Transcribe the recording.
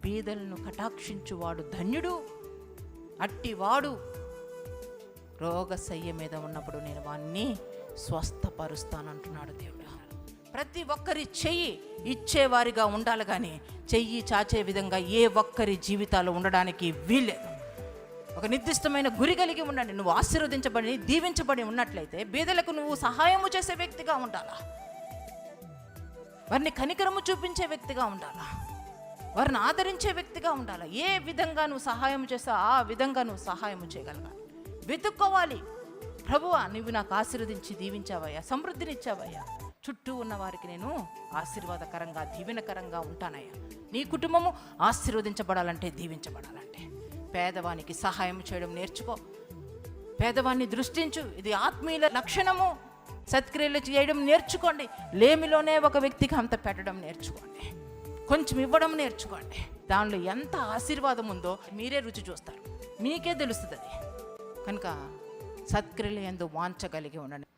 బీదలను కటాక్షించువాడు ధన్యుడు, అట్టివాడు రోగశయ్య మీద ఉన్నప్పుడు నేను వాణ్ణి స్వస్థపరుస్తానంటున్నాడు దేవుడు. ప్రతి ఒక్కరి చెయ్యి ఇచ్చేవారిగా ఉండాలి, కానీ చెయ్యి చాచే విధంగా ఏ ఒక్కరి జీవితాలు ఉండడానికి వీల్లేదు. ఒక నిర్దిష్టమైన గురి కలిగి ఉండండి. నువ్వు ఆశీర్వదించబడి దీవించబడి ఉన్నట్లయితే బీదలకు నువ్వు సహాయము చేసే వ్యక్తిగా ఉండాలా, వారిని కనికరము చూపించే వ్యక్తిగా ఉండాలా, వారిని ఆదరించే వ్యక్తిగా ఉండాలా. ఏ విధంగా నువ్వు సహాయం చేస్తావు ఆ విధంగా నువ్వు సహాయం చేయగలగాలి. వెతుక్కోవాలి. ప్రభువా, నువ్వు నాకు ఆశీర్వదించి దీవించావయ్యా, సమృద్ధినిచ్చావయ్యా, చుట్టూ ఉన్న వారికి నేను ఆశీర్వాదకరంగా దీవెనకరంగా ఉంటానయ్యా. నీ కుటుంబము ఆశీర్వదించబడాలంటే, దీవించబడాలంటే పేదవానికి సహాయం చేయడం నేర్చుకో. పేదవాన్ని దృష్టించు. ఇది ఆత్మీయుల లక్షణము. సత్క్రియలు చేయడం నేర్చుకోండి. లేమిలోనే ఒక వ్యక్తికి అంత పెట్టడం నేర్చుకోండి. కొంచెం ఇవ్వడం నేర్చుకోండి. దానిలో ఎంత ఆశీర్వాదం ఉందో మీరే రుచి చూస్తారు, మీకే తెలుస్తుంది. అది కనుక సత్క్రియలు యందు వాంఛ కలిగి ఉండండి.